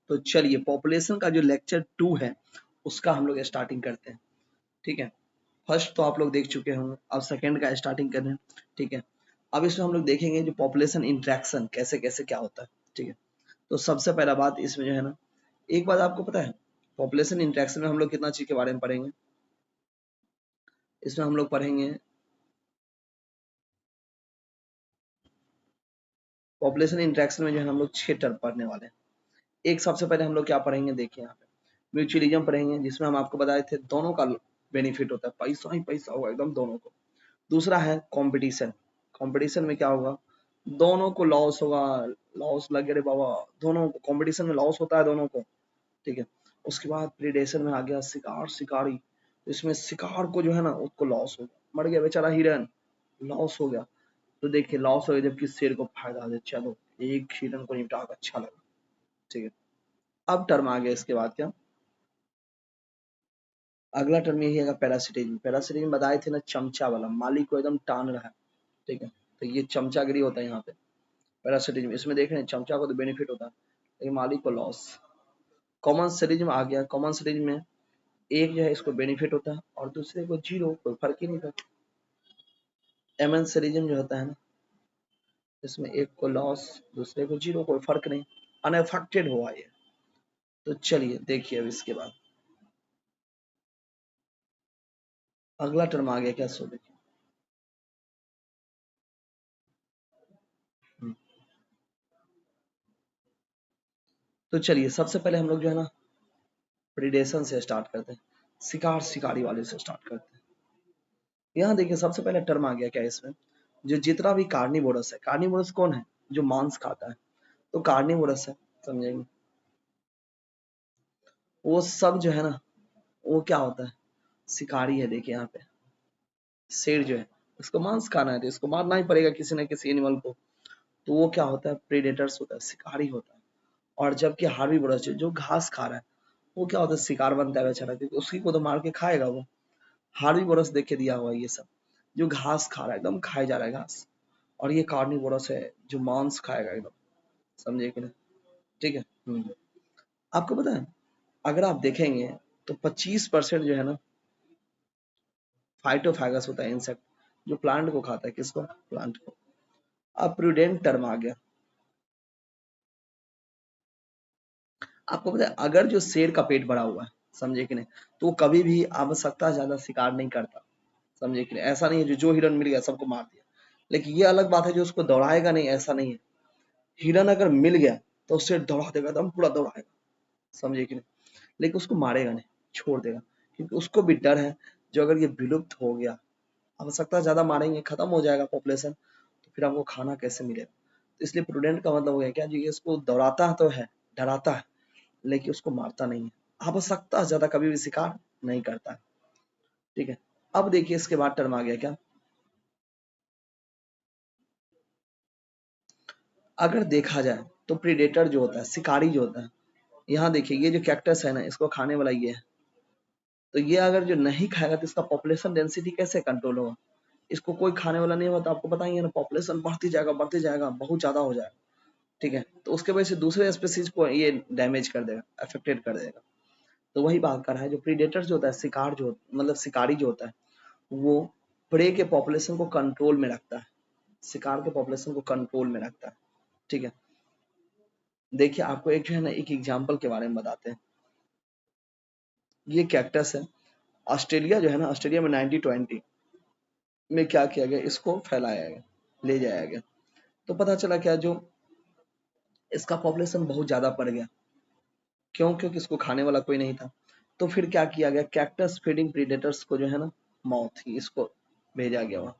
तो चलिए पॉपुलेशन का जो लेक्चर 2 है उसका हम लोग स्टार्टिंग करते हैं। ठीक है, फर्स्ट तो आप लोग देख चुके होंगे, अब सेकंड का स्टार्टिंग कर रहे हैं। ठीक है, अब इसमें हम लोग देखेंगे जो पॉपुलेशन इंटरेक्शन कैसे कैसे क्या होता है। ठीक है, तो सबसे पहला बात इसमें जो है ना, एक बात आपको पता है पॉपुलेशन इंटरेक्शन में हम लोग कितना चीज के बारे में पढ़ेंगे। इसमें हम लोग पढ़ेंगे पॉपुलेशन इंटरेक्शन में जो है हम लोग 6 टर्म पढ़ने वाले हैं। एक सबसे पहले हम लोग क्या पढ़ेंगे, देखिए यहाँ पे म्यूचुअलिज्म पढ़ेंगे, जिसमें हम आपको बताए थे दोनों का बेनिफिट होता है, पैसा ही पैसा होगा एकदम दोनों को। दूसरा है कंपटीशन, कंपटीशन में क्या होगा, दोनों को लॉस होगा, लॉस लगे रे बाबा, दोनों को कंपटीशन में लॉस होता है दोनों को। ठीक है, उसके बाद प्रीडेशन में आ गया शिकार शिकारी, इसमें शिकार को जो है ना उसको लॉस हो गया, मर गया बेचारा हिरन, लॉस हो गया। तो देखिए लॉस हो गया, जबकि शेर को फायदा है, चलो एक हिरन को निपटा कर अच्छा लगा। ठीक है, अब टर्म आ गया इसके बाद क्या, अगला टर्म यही है पैरासिटिज्म। पैरासिटिज्म बताए थे ना, चमचा वाला, मालिक को एकदम टान रहा है। ठीक है, तो ये चमचागिरी होता है यहाँ पे पैरासिटिज्म। इसमें देख रहे हैं चमचा को तो बेनिफिट होता है लेकिन मालिक को लॉस। कॉमन सिटिज्म आ गया, कॉमन सिटिज्म में एक जो है इसको बेनिफिट होता है और दूसरे को जीरो, कोई फर्क ही नहीं पड़ता। एमएन सिटिज्म जो होता है ना, इसमें एक को लॉस दूसरे को जीरो, कोई फर्क नहीं, अनअफेक्टेड हुआ ये। तो चलिए देखिए अब इसके बाद अगला टर्म आ गया क्या, सो देखिए। तो चलिए सबसे पहले हम लोग जो है ना प्रीडेशन से स्टार्ट करते हैं, शिकार शिकारी वाले से स्टार्ट करते हैं। यहाँ देखिए सबसे पहले टर्म आ गया क्या इसमें, जो जितना भी कार्निवोरस है, कार्निवोरस कौन है, जो मांस खाता है, तो कार्निवोरस है, समझेंगे। वो सब जो है ना वो क्या होता है, शिकारी है। देखिए यहाँ पे शेर जो है उसको मांस खाना है तो इसको मारना ही पड़ेगा किसी न किसी एनिमल को, तो वो क्या होता है, प्रेडेटर्स होता है, शिकारी होता है। और जबकि हार्बीवोरस जो घास खा रहा है वो क्या होता है, शिकार बनता है बेचारा, क्योंकि उसी को तो मार के खाएगा वो। हार्बीवोरस देख के दिया हुआ है ये सब, जो घास खा रहा है, एकदम खाए जा रहा है घास। और ये कार्निवोरस है जो मांस खाएगा एकदम, समझे कि नहीं। ठीक है। आपको पता है अगर आप देखेंगे तो 25% जो है ना फाइटोफैगस होता है, इंसेक्ट जो प्लांट को खाता है, किसको, प्लांट को। अब प्रूडेंट टर्म आ गया, आपको पता है अगर जो शेर का पेट भरा हुआ है, समझे कि नहीं, तो वो कभी भी आवश्यकता ज्यादा शिकार नहीं करता, समझे कि नहीं। ऐसा नहीं है जो हिरन मिल गया सबको मार दिया, लेकिन ये अलग बात है जो उसको दौड़ाएगा नहीं, ऐसा नहीं है। हिरन अगर मिल गया तो उससे दौड़ा देगा, एकदम पूरा दौड़ाएगा, समझे कि नहीं, लेकिन उसको मारेगा नहीं, छोड़ देगा, क्योंकि उसको भी डर है जो अगर ये विलुप्त हो गया, आवश्यकता ज्यादा मारेंगे, खत्म हो जाएगा पॉपुलेशन, तो फिर हमको खाना कैसे मिलेगा। तो इसलिए प्रूडेंट का मतलब हो गया क्या जी, इसको दौड़ाता तो है, डराता है, लेकिन उसको मारता नहीं है, आवश्यकता ज्यादा कभी भी शिकार नहीं करता है। ठीक है, अब देखिए इसके बाद टर्म आ गया क्या, अगर देखा जाए तो प्रीडेटर जो होता है, शिकारी जो होता है, यहाँ देखिए ये जो कैक्टस है ना, इसको खाने वाला ये है, तो ये अगर जो नहीं खाएगा तो इसका पॉपुलेशन डेंसिटी कैसे कंट्रोल होगा। इसको कोई खाने वाला नहीं होता, आपको पता ही है ना, पॉपुलेशन बढ़ती जाएगा, बहुत ज्यादा हो जाएगा। ठीक है, तो उसके वजह से दूसरे स्पेसीज को ये डैमेज कर देगा, अफेक्टेड कर देगा। तो वही बात कर रहा है, जो प्रीडेटर जो होता है, शिकार जो मतलब शिकारी जो होता है, वो प्रे के पॉपुलेशन को कंट्रोल में रखता है, शिकार के पॉपुलेशन को कंट्रोल में रखता है। ठीक है, देखिए आपको एक जो है ना एक एग्जांपल के बारे में बताते हैं। ये कैक्टस है, ऑस्ट्रेलिया जो है ना, ऑस्ट्रेलिया में 1920 में क्या किया गया, इसको फैलाया गया, ले जाया गया। तो पता चला क्या, जो इसका पॉपुलेशन बहुत ज्यादा बढ़ गया, क्यों, क्योंकि इसको खाने वाला कोई नहीं था। तो फिर क्या किया गया, कैक्टस फीडिंग प्रीडेटर्स को जो है ना मौत ही, इसको भेजा गया वहां।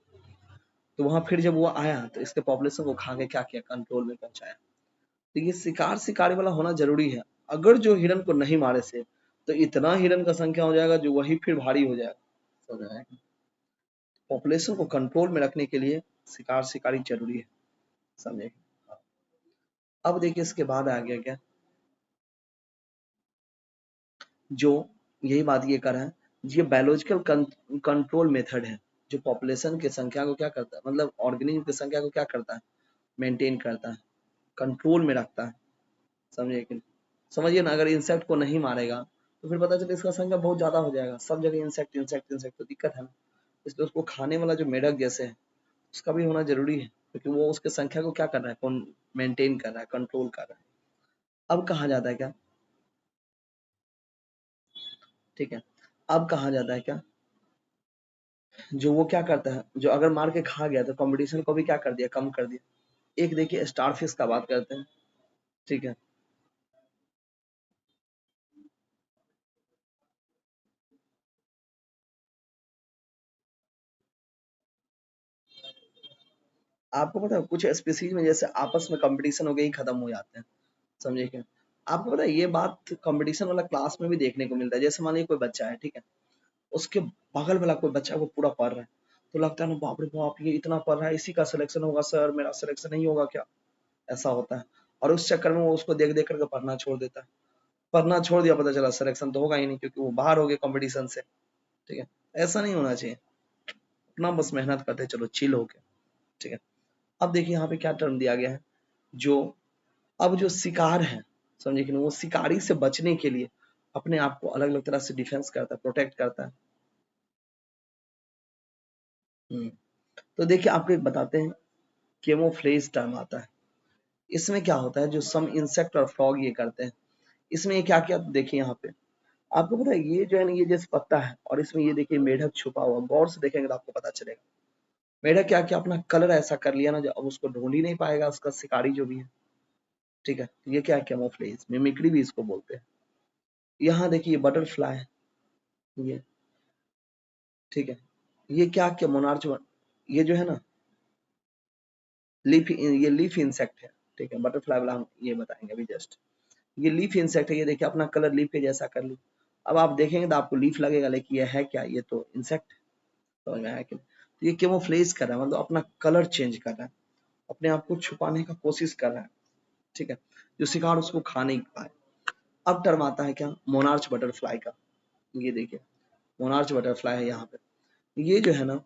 तो वहां फिर जब वो आया तो इसके पॉपुलेशन को खा के क्या किया, कंट्रोल में पहुंचाया। तो ये शिकार शिकारी वाला होना जरूरी है, अगर जो हिरन को नहीं मारे से तो इतना हिरन का संख्या हो जाएगा जो वही फिर भारी हो जाएगा। पॉपुलेशन को कंट्रोल में रखने के लिए शिकार शिकारी जरूरी है, समझे। अब देखिए इसके बाद आ गया क्या, जो यही बात ये कर रहा है, ये बायोलॉजिकल कंट्रोल मेथड है, जो पॉपुलेशन की संख्या को क्या करता है, मतलब ऑर्गेनिज्म की संख्या को क्या करता है, मेंटेन करता है, कंट्रोल में रखता है, समझे कि नहीं? समझिए ना, अगर इंसेक्ट को नहीं मारेगा तो फिर पता चले इसका संख्या बहुत ज्यादा हो जाएगा, सब जगह इंसेक्ट इंसेक्ट इंसेक्ट, तो दिक्कत है ना। इसलिए उसको खाने वाला जो मेढक जैसे है उसका भी होना जरूरी है, क्योंकि वो उसके संख्या को क्या कर रहा है, कौन मेंटेन कर रहा है, कंट्रोल कर रहा है। अब कहा जाता है क्या, ठीक है, अब कहा जाता है क्या, जो वो क्या करता है, जो अगर मार के खा गया तो कंपटीशन को भी क्या कर दिया, कम कर दिया। एक देखिए स्टारफिश का बात करते हैं, ठीक है। आपको पता है कुछ स्पीसीज में जैसे आपस में कंपटीशन हो गई खत्म हो जाते हैं, समझे क्या। आपको पता है ये बात कंपटीशन वाला क्लास में भी देखने को मिलता है। जैसे मान लीजिए कोई बच्चा है, ठीक है, उसके बगल वाला कोई बच्चा वो पूरा पढ़ रहा है, तो लगता है ना बाप रे बाप ये इतना पढ़ रहा है, इसी का सिलेक्शन होगा सर, मेरा सिलेक्शन नहीं होगा क्या, ऐसा होता है। और उस चक्कर में वो उसको देख देख करके पढ़ना छोड़ देता है, पढ़ना छोड़ दिया, पता चला सिलेक्शन तो होगा ही नहीं, क्योंकि वो बाहर हो गए कंपटीशन से, ठीक है। ऐसा नहीं होना चाहिए, अपना बस मेहनत करते चलो, चिल हो गया, ठीक है। अब देखिए यहाँ पे क्या टर्म दिया गया है, जो अब जो शिकार है, समझे कि नहीं, वो शिकारी से बचने के लिए अपने आप को अलग अलग तरह से डिफेंस करता है, प्रोटेक्ट करता है। हम्म, तो देखिए आपको एक बताते हैं, केमोफ्लेज टर्म आता है। इसमें क्या होता है, जो सम इंसेक्ट और फ्रॉग ये करते हैं, इसमें ये क्या क्या देखिए यहाँ पे, आपको पता है ये जो है ना, ये जैसे पत्ता है और इसमें ये देखिए मेढक छुपा हुआ, गौर से देखेंगे तो आपको पता चलेगा। मेढक क्या क्या अपना कलर ऐसा कर लिया ना, जो अब उसको ढूंढ ही नहीं पाएगा उसका शिकारी जो भी है, ठीक है। ये क्या है, कैमोफ्लेज, मिमिक्री भी इसको बोलते हैं। यहाँ देखिए बटरफ्लाई, ये ठीक है, ये क्या क्या मोनार्च, ये जो है ना लीफ, ये लीफ इंसेक्ट है, ठीक है। बटरफ्लाई वाला हम ये बताएंगे अभी जस्ट। ये लीफ इंसेक्ट है, ये देखिए अपना कलर लीफ के जैसा कर ली। अब आप देखेंगे तो आपको लीफ लगेगा, लेकिन ये है क्या, ये तो इंसेक्ट, समझ में आया कि नहीं? तो ये कैमोफ्लेज कर रहा है, मतलब अपना कलर चेंज कर रहा है, अपने आप को छुपाने का कोशिश कर रहा है, ठीक है, जो शिकार उसको खा नहीं पाए। अब टर्म आता है क्या, मोनार्च बटरफ्लाई का। ये देखिए मोनार्च बटरफ्लाई है यहाँ पे, ये जो है ना,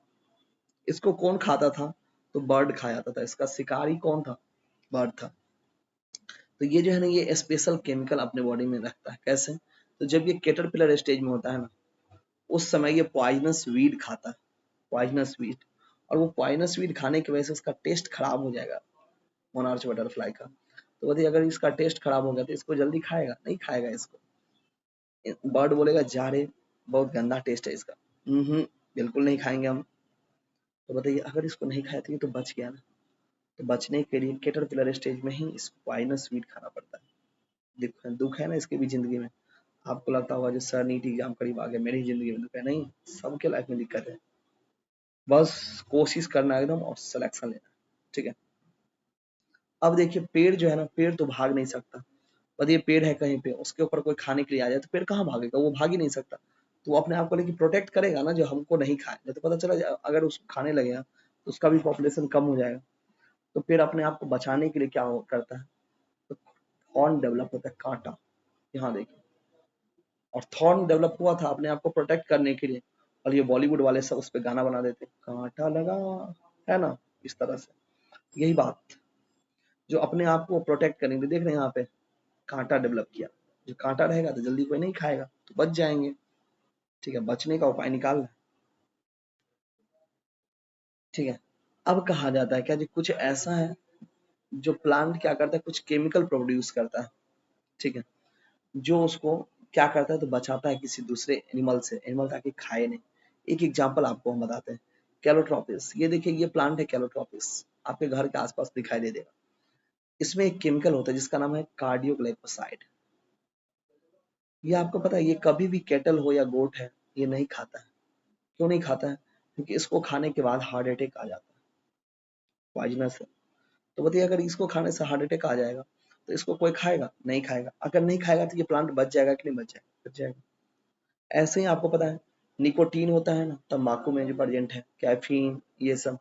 इसको कौन खाता था, तो बर्ड खाया जाता था, इसका शिकारी कौन था, बर्ड था। तो ये जो है ना, ये स्पेशल केमिकल अपने बॉडी में रखता है, कैसे, तो जब ये कैटरपिलर स्टेज में होता है ना, उस समय ये पॉइजनस वीड खाता है, पॉइजनस वीड, और वो पॉइजनस वीड खाने की वजह से उसका टेस्ट खराब हो जाएगा, मोनार्च बटरफ्लाई का। तो बताइए अगर इसका टेस्ट खराब हो गया तो इसको जल्दी खाएगा नहीं, खाएगा इसको, बर्ड बोलेगा जा रे, बहुत गंदा टेस्ट है इसका, बिल्कुल नहीं खाएंगे हम। तो बताइए अगर इसको नहीं खाया तो ये तो बच गया ना। तो बचने के लिए कैटरपिलर स्टेज में ही इसको पॉइजनस स्वीट खाना पड़ता है। दुख है ना इसके भी जिंदगी में। आपको लगता होगा जो सर नीट एग्जाम करीब आ गया, मेरी जिंदगी में दुख है, नहीं, सबके लाइफ में दिक्कत है। बस कोशिश करना एकदम और सिलेक्शन लेना, ठीक है। अब देखिए पेड़ जो है ना, पेड़ तो भाग नहीं सकता, बताइए पेड़ है कहीं पे, उसके ऊपर कोई खाने के लिए आ जाए तो पेड़ कहाँ भागेगा, वो भाग ही नहीं सकता। तो वो अपने आप को लेकिन प्रोटेक्ट करेगा ना, जो हमको नहीं खाए, नहीं तो पता चला अगर उसको खाने लगे ना, तो उसका भी पॉपुलेशन कम हो जाएगा। तो पेड़ अपने आप को बचाने के लिए क्या करता है, तो थॉर्न डेवलप होता है, कांटा, यहाँ देखिए, और थॉर्न डेवलप हुआ था अपने आप को प्रोटेक्ट करने के लिए। और ये बॉलीवुड वाले सब उस पर गाना बना देते, कांटा लगा, है ना, इस तरह से। यही बात, जो अपने आप को प्रोटेक्ट करेंगे, देख रहे हैं यहाँ पे कांटा डेवलप किया, जो कांटा रहेगा तो जल्दी कोई नहीं खाएगा, तो बच जाएंगे, ठीक है, बचने का उपाय निकालना है, ठीक है। अब कहा जाता है क्या, जो कुछ ऐसा है जो प्लांट क्या करता है, कुछ केमिकल प्रोड्यूस करता है, ठीक है, जो उसको क्या करता है, तो बचाता है किसी दूसरे एनिमल से, एनिमल ताकि खाए नहीं। एक एग्जांपल आपको हम बताते हैं, कैलोट्रोपिस, ये देखिए ये प्लांट है कैलोट्रोपिस, आपके घर के आसपास दिखाई दे देगा। इसमें एक केमिकल होता है जिसका नाम है कार्डियोग्लाइकोसाइड। ये आपको पता है, ये कभी भी कैटल हो या गोट है, ये नहीं खाता है। क्यों नहीं खाता है, क्योंकि इसको खाने के बाद हार्ट अटैक आ जाता है, पॉइजनस है। तो बताइए अगर इसको खाने से हार्ट अटैक आ जाएगा तो इसको कोई खाएगा नहीं, खाएगा, अगर नहीं खाएगा तो ये प्लांट बच जाएगा कि नहीं, बच जाएगा, बच जाएगा। ऐसे ही आपको पता है निकोटीन होता है ना तंबाकू में जो प्रेजेंट है, कैफीन, ये सब,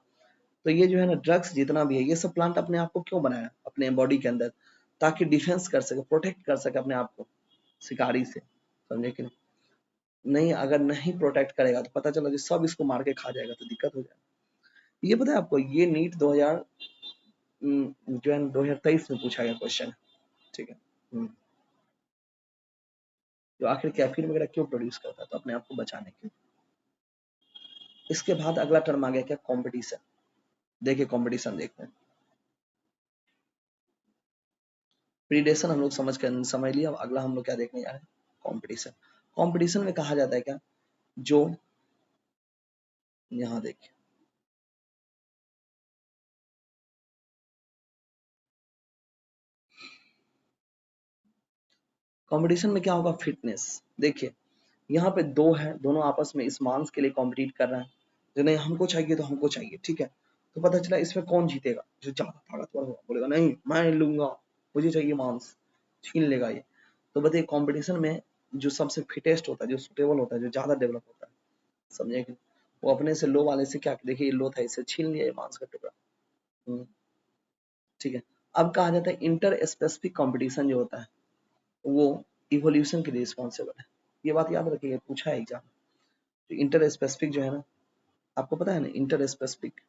तो ये जो है ना ड्रग्स जितना भी है, ये सब प्लांट अपने आप को क्यों बनाया अपने बॉडी के अंदर, ताकि डिफेंस कर सके, प्रोटेक्ट कर सके अपने आप को शिकारी से, समझे कि नहीं। नहीं अगर नहीं प्रोटेक्ट करेगा तो पता चला जो सब इसको मार के खा जाएगा, तो दिक्कत हो जाएगा। ये पता है आपको, ये नीट 2000 जो है 2023 में पूछा गया क्वेश्चन है, ठीक है। जो आखिर कैफीन वगैरह क्यों प्रोड्यूस करता है, तो अपने आप को बचाने के। इसके बाद अगला टर्म आ गया क्या, कंपटीशन। देखिए कंपटीशन देखते हैं। प्रीडेशन हम लोग समझ लिया। अब अगला हम लोग क्या देखने जा रहे हैं, कंपटीशन। कंपटीशन में कहा जाता है क्या, जो यहाँ देखिए कंपटीशन में क्या होगा, फिटनेस। देखिए यहाँ पे दो है, दोनों आपस में इस मांस के लिए कॉम्पिटिट कर रहे हैं, जो नहीं हमको चाहिए तो हमको चाहिए, ठीक है। तो पता चला इसमें कौन जीतेगा, जो ज्यादा ताकतवर होगा बोलेगा नहीं मैं लूंगा, मुझे चाहिए मांस, छीन लेगा ये। तो बताइए कंपटीशन में जो सबसे फिटेस्ट होता है, जो सुटेबल होता है, जो ज्यादा डेवलप होता है, समझे कि वो अपने से लो वाले से क्या, देखिए ये लो था, इसे छीन लिया ये मांस का टुकड़ा। ठीक है। अब कहा जाता है इंटर स्पेसिफिक कंपटीशन जो होता है वो इवोल्यूशन के लिए रिस्पॉन्सिबल है। ये बात याद रखिए, पूछा है एग्जाम। तो इंटर स्पेसिफिक जो है ना, आपको पता है ना इंटर स्पेसिफिक,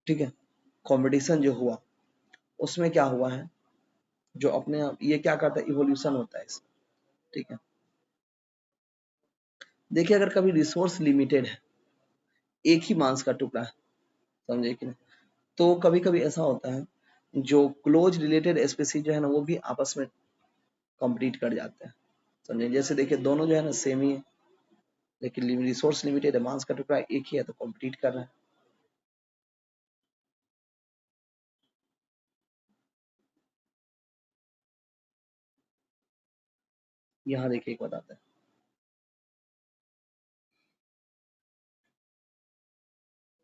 ठीक है, कंपटीशन जो हुआ उसमें क्या हुआ है, जो अपने आप ये क्या करता है, इवोल्यूशन होता है इसमें, ठीक है। देखिए अगर कभी रिसोर्स लिमिटेड है, एक ही मांस का टुकड़ा है, समझे कि नहीं, तो कभी कभी ऐसा होता है जो क्लोज रिलेटेड स्पीसीज जो है ना वो भी आपस में कम्पीट कर जाते हैं, समझे। जैसे देखिए दोनों जो है ना सेम ही है, लेकिन रिसोर्स लिमिटेड है, मांस का टुकड़ा एक ही है तो कम्पीट कर रहा है। यहाँ देखिए एक बताते हैं,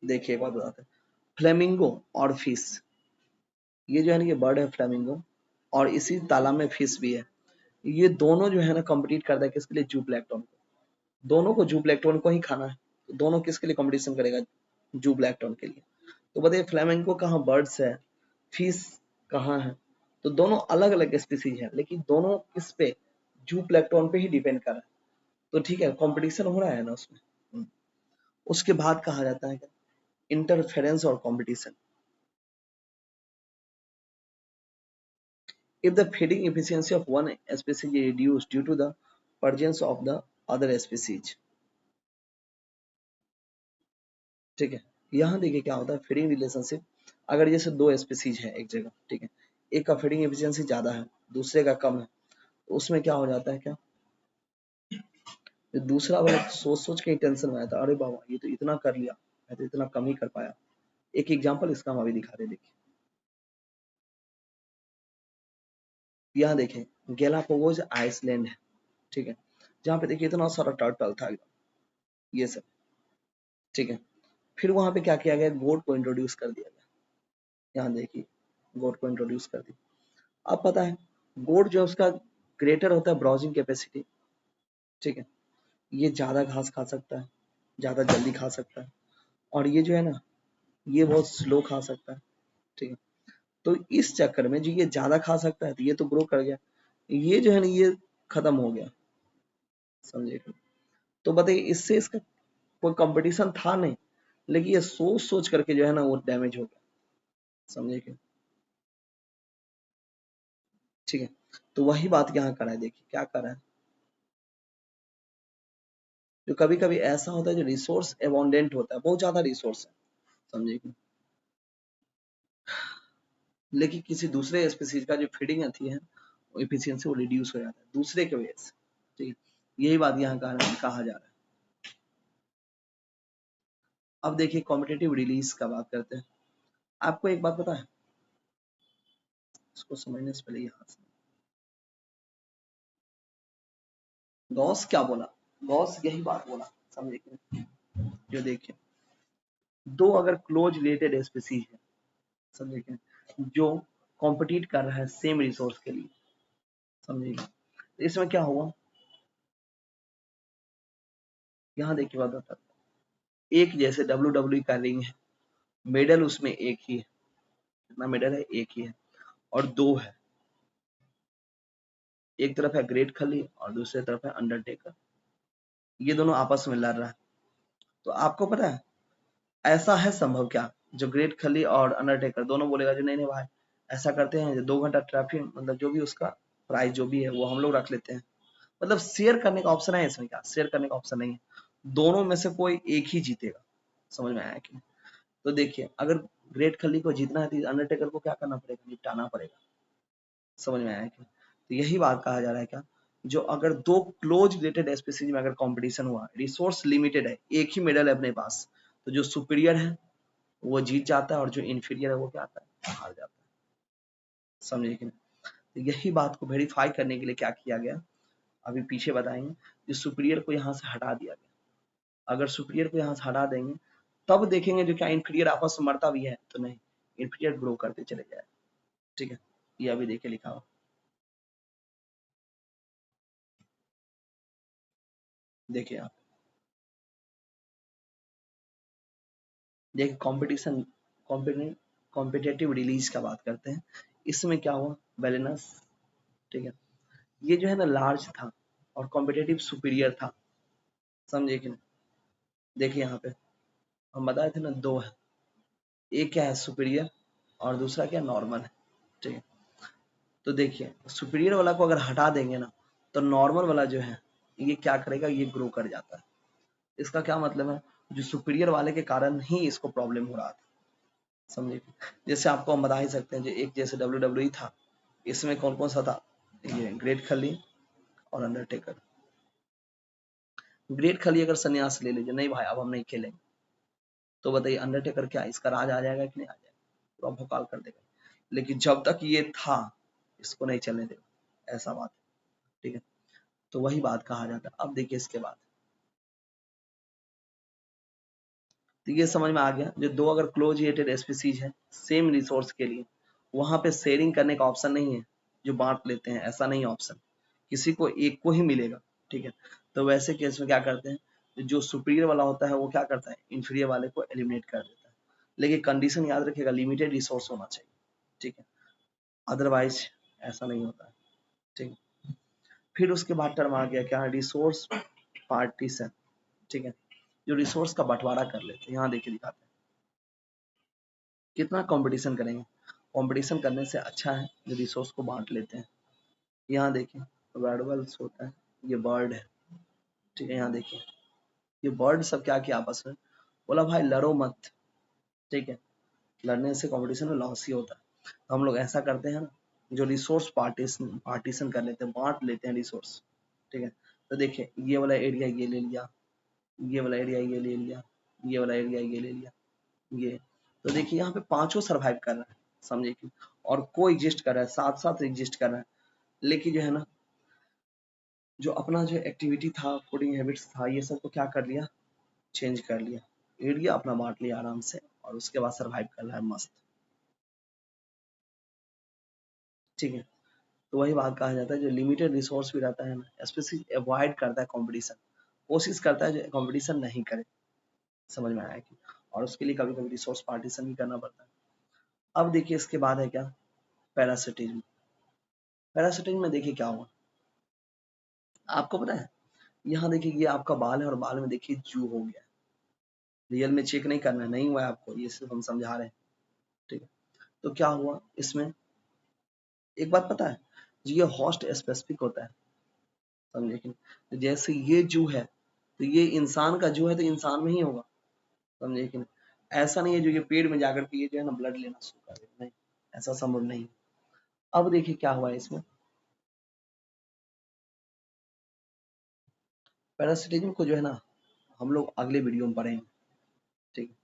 देखिए एक बात बताते हैं, फ्लेमिंगो और फिश, ये जो है ना ये बर्ड है फ्लेमिंगो, और इसी तालाब में फिश भी है। ये दोनों जो है ना कम्पीट करता है किसके लिए, जूप्लैंक्टन को। दोनों को जूप्लैंक्टन को ही खाना है, तो दोनों किसके लिए कंपटीशन करेगा, जूप्लैंक्टन के लिए। तो बताइए फ्लेमिंगो कहाँ बर्ड्स है, फिश कहाँ है, तो दोनों अलग अलग स्पीसीज है, लेकिन दोनों किस पे, जूप्लैंक्टन पे ही डिपेंड कर रहा है। तो ठीक है कंपटीशन हो रहा है ना उसमें। उसके बाद कहा जाता है इंटरफेरेंस और competition. If the feeding efficiency of one species is reduced due to the presence of the other species, ठीक है। यहाँ देखिए क्या होता है, फीडिंग रिलेशनशिप। अगर जैसे दो स्पीसीज है एक जगह, ठीक है, एक का फीडिंग एफिशिएंसी ज्यादा है, दूसरे का कम है, तो उसमें क्या हो जाता है क्या, दूसरा वाला सोच सोच के टेंशन में आता है, अरे बाबा ये तो इतना कर लिया, मैं तो इतना कम ही कर पाया। एक एग्जांपल इसका हम अभी दिखा रहे, देखिए यहाँ देखें गैलापागोस आइसलैंड है, ठीक है, जहाँ पे देखिए इतना सारा टर्टल था, ये सब, ठीक है। फिर वहां पे क्या किया गया, गोट को इंट्रोड्यूस कर दिया गया। यहाँ देखिए गोट को इंट्रोड्यूस कर दिया। अब पता है गोट जो है उसका ग्रेटर होता है ब्राउजिंग कैपेसिटी, ठीक है, ये ज्यादा घास खा सकता है, ज्यादा जल्दी खा सकता है, और ये जो है ना ये बहुत स्लो खा सकता है, ठीक है। तो इस चक्कर में जो ये ज्यादा खा सकता है तो ये तो ग्रो कर गया, ये जो है ना ये खत्म हो गया, समझे। तो बताइए इससे इसका कोई कंपटीशन था नहीं, लेकिन ये सोच सोच करके जो है ना वो डैमेज हो गया, समझे कि, ठीक है। तो वही बात यहाँ कर रहा है, देखिए क्या कर रहा है, जो कभी कभी ऐसा होता है जो रिसोर्स एबोंडेंट होता है, बहुत ज्यादा रिसोर्स है, समझे कि, लेकिन किसी दूसरे स्पीसीज का जो फीडिंग आती है वो इफिशियंसी वो रिड्यूस हो जाता है दूसरे के वजह से, ठीक है। यही बात यहाँ कहा जा रहा है। अब देखिए कॉम्पिटेटिव रिलीज का बात करते हैं। आपको एक बात पता है, इसको समझने से पहले यहाँ से गॉस क्या बोला, गॉस यही बात बोला, समझे कि, जो देखिए दो अगर क्लोज रिलेटेड स्पीसीज है, समझे कि, जो कॉम्पिटिट कर रहा है सेम रिसोर्स के लिए, समझिए तो इसमें क्या हुआ, यहाँ देखिए बात बता, एक जैसे WWE का रिंग है, मेडल उसमें एक ही है, कितना मेडल है, एक ही है, और दो है, एक तरफ है ग्रेट खली और दूसरी तरफ है अंडरटेकर, ये दोनों आपस में लड़ रहा है। तो आपको पता है ऐसा है संभव क्या, जो ग्रेट खली और अंडरटेकर दोनों बोलेगा जो नहीं नहीं भाई ऐसा करते हैं, जो 2 घंटा ट्रैफिक मतलब जो भी उसका प्राइस जो भी है वो हम लोग रख लेते हैं, मतलब शेयर करने का ऑप्शन है इसमें, क्या शेयर करने का ऑप्शन नहीं है, दोनों में से कोई एक ही जीतेगा। समझ में आया कि नहीं? तो देखिए अगर ग्रेट खली को जीतना है तो अंडरटेकर को क्या करना पड़ेगा, निपटाना पड़ेगा। समझ में आया क्या? तो यही बात कहा जा रहा है क्या, जो अगर दो क्लोज रिलेटेड स्पीसीज में अगर कंपटीशन हुआ, रिसोर्स लिमिटेड है, एक ही मेडल है अपने पास, तो जो सुपीरियर है वो जीत जाता है और जो इंफीरियर है वो क्या आता है, हार जाता है। समझे कि नहीं? तो यही बात को वेरीफाई करने के लिए क्या किया गया, अभी पीछे बताएंगे, जो सुपीरियर को यहाँ से हटा दिया गया। अगर सुपीरियर को यहाँ से हटा देंगे तब देखेंगे जो क्या इंफीरियर आपस में मरता भी है, तो नहीं, इंफीरियर ग्रो करते चले जाए। ठीक है, ये अभी देखिए लिखा हुआ, देखिए आप, देखिए कंपटीशन, कॉम्पिटेटिव रिलीज का बात करते हैं। इसमें क्या हुआ, बैलेंस, ठीक है, ये जो है ना लार्ज था और कॉम्पिटेटिव सुपीरियर था। समझे कि नहीं? देखिए यहाँ पे हम बताए थे ना, दो है, एक क्या है सुपीरियर और दूसरा क्या नॉर्मल है। ठीक है, तो देखिए सुपीरियर वाला को अगर हटा देंगे ना तो नॉर्मल वाला जो है ये क्या करेगा, ये ग्रो कर जाता है। इसका क्या मतलब है, जो सुपीरियर वाले के कारण ही इसको प्रॉब्लम हो रहा था। समझे? जैसे आपको हम बता ही सकते हैं, जो एक जैसे WWE था, इसमें कौन कौन सा था, ये ग्रेट खली और अंडरटेकर। ग्रेट खली अगर संन्यास ले लीजिए, नहीं भाई अब हम नहीं खेलेंगे, तो बताइए अंडरटेकर क्या इसका राज आ जाएगा कि नहीं आ जाएगा, पूरा भोकाल कर देगा। लेकिन जब तक ये था इसको नहीं चलने देगा, ऐसा बात है। ठीक है, तो वही बात कहा जाता है। अब देखिए इसके बाद, तो ये समझ में आ गया, जो दो अगर क्लोज रिलेटेड स्पीसीज है सेम रिसोर्स के लिए, वहां पे शेयरिंग करने का ऑप्शन नहीं है, जो बांट लेते हैं ऐसा नहीं ऑप्शन, किसी को एक को ही मिलेगा। ठीक है, तो वैसे केस में क्या करते हैं, जो सुपीरियर वाला होता है वो क्या करता है, इंफीरियर वाले को एलिमिनेट कर देता है। लेकिन कंडीशन याद रखिएगा, लिमिटेड रिसोर्स होना चाहिए। ठीक है, अदरवाइज ऐसा नहीं होता है। ठीक है, फिर उसके बाद टर्म आ गया क्या, रिसोर्स पार्टीशन। ठीक है, जो रिसोर्स का बंटवारा कर लेते हैं, यहाँ देखिए दिखाते हैं कितना कंपटीशन करेंगे। कंपटीशन करने से अच्छा है जो रिसोर्स को बांट लेते हैं। यहाँ देखिए वर्डवल्स होता है, ये बर्ड है। ठीक है, यहाँ देखिए ये बर्ड सब क्या किया आपस में, बोला भाई लड़ो मत। ठीक है, लड़ने से कंपटीशन में लॉस ही होता है। तो हम लोग ऐसा करते हैं ना, जो रिसोर्स पार्टीशन पार्टीशन कर लेते हैं, बांट लेते हैं रिसोर्स। ठीक है, तो देखिए ये वाला एरिया ये ले लिया, ये वाला एरिया ये ले लिया, ये वाला एरिया ये ले लिया, ये, तो देखिए यहाँ पे पांचों सरवाइव कर रहा है। समझे कि, और को एग्जिस्ट कर रहा है, साथ साथ एग्जिस्ट कर रहा है। लेकिन जो है ना, जो अपना जो एक्टिविटी था, फूडिंग हैबिट्स था, ये सब को क्या कर लिया, चेंज कर लिया, एरिया अपना बांट लिया आराम से, और उसके बाद सरवाइव कर रहा है मस्त। ठीक है, तो वही बात कहा जाता है, जो लिमिटेड रिसोर्स भी रहता है ना, स्पेशली अवॉइड करता है कंपटीशन, कोशिश करता है जो कंपटीशन नहीं करे। समझ में आया कि, और उसके लिए कभी कभी रिसोर्स पार्टीशन भी करना पड़ता है। अब देखिए इसके बाद है क्या, पैरासिटिज्म। पैरासिटिज्म में देखिए क्या हुआ, आपको पता है, यहाँ देखिए ये आपका बाल है और बाल में देखिए जू हो गया। रियल में चेक नहीं करना है, नहीं हुआ है आपको, ये सिर्फ हम समझा रहे हैं। ठीक है, तो क्या हुआ इसमें, एक बात पता है, जी ये हॉस्ट स्पेसिफिक होता है। समझे कि नहीं? जैसे ये जू है तो ये इंसान का जू है तो इंसान में ही होगा। समझे कि नहीं? ऐसा नहीं है जो ये पेड़ में जाकर के ये जो है ना ब्लड लेना शुरू कर दे, नहीं, ऐसा संभव नहीं। अब देखिए क्या हुआ है इसमें, पैरासिटिज्म को जो है ना हम लोग अगले वीडियो में पढ़ेंगे। ठीक है।